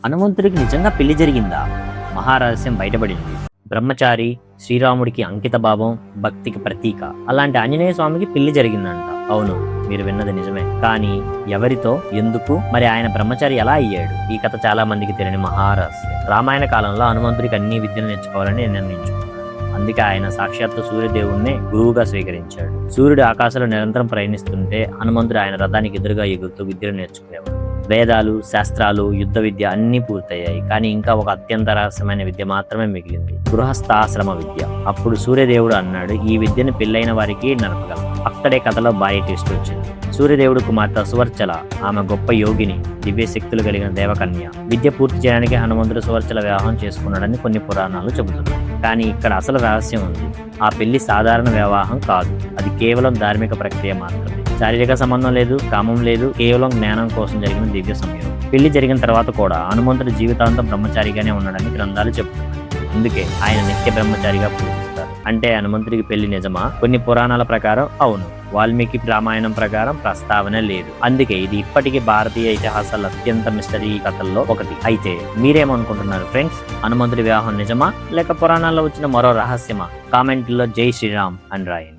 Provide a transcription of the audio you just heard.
హనుమంతుడికి నిజంగా పెళ్లి జరిగిందా? మహారహస్యం బయటపడింది. బ్రహ్మచారి, శ్రీరాముడికి అంకిత భావం, భక్తికి ప్రతీక. అలాంటి ఆంజనేయ స్వామికి పెళ్లి జరిగిందంట. అవును, మీరు విన్నది నిజమే. కానీ ఎవరితో, ఎందుకు, మరి ఆయన బ్రహ్మచారి ఎలా అయ్యాడు? ఈ కథ చాలా మందికి తెలియని మహారహస్యం. రామాయణ కాలంలో హనుమంతుడికి అన్ని విద్యలు నేర్చుకోవాలని నిర్ణయించుకున్నాడు. అందుకే ఆయన సాక్షాత్తు సూర్యదేవుణ్ణే గురువుగా స్వీకరించాడు. సూర్యుడు ఆకాశంలో నిరంతరం ప్రయాణిస్తుంటే హనుమంతుడు ఆయన రథానికి ఎదురుగా ఎగురుతూ విద్యలు నేర్చుకునేవాడు. వేదాలు, శాస్త్రాలు, యుద్ధ విద్య అన్నీ పూర్తయ్యాయి. కానీ ఇంకా ఒక అత్యంత రహస్యమైన విద్య మాత్రమే మిగిలింది, గృహస్థాశ్రమ విద్య. అప్పుడు సూర్యదేవుడు అన్నాడు, ఈ విద్యను పెళ్ళైన వారికి నడపగలం. అక్కడే కథలో భారీ ట్విస్ట్ వచ్చింది. సూర్యదేవుడు కుమార్తె సువర్చల, ఆమె గొప్ప యోగిని, దివ్య శక్తులు కలిగిన దేవకన్య. విద్య పూర్తి చేయడానికి హనుమంతుడు సువర్చల వివాహం చేసుకున్నాడని కొన్ని పురాణాలు చెబుతున్నాయి. కానీ ఇక్కడ అసలు రహస్యం ఉంది. ఆ పెళ్లి సాధారణ వివాహం కాదు, అది కేవలం ధార్మిక ప్రక్రియ మాత్రమే. శారీరక సంబంధం లేదు, కామం లేదు, కేవలం జ్ఞానం కోసం జరిగిన దివ్య సమయం. పెళ్లి జరిగిన తర్వాత కూడా హనుమంతుడు జీవితాంతం బ్రహ్మచారిగానే ఉన్నాడని గ్రంథాలు చెబుతున్నాయి. అందుకే ఆయన నిత్య బ్రహ్మచారిగా పూజిస్తారు. అంటే హనుమంతుడికి పెళ్లి నిజమా? కొన్ని పురాణాల ప్రకారం అవును, వాల్మీకి రామాయణం ప్రకారం ప్రస్తావన లేదు. అందుకే ఇది ఇప్పటికీ భారతీయ ఇతిహాసాల అత్యంత మిస్టరీ కథల్లో ఒకటి. అయితే మీరేమనుకుంటున్నారు ఫ్రెండ్స్? హనుమంతుడి వివాహం నిజమా లేక పురాణాల్లో వచ్చిన మరో రహస్యమా? కామెంట్లో జై శ్రీరామ్ అని రాయండి.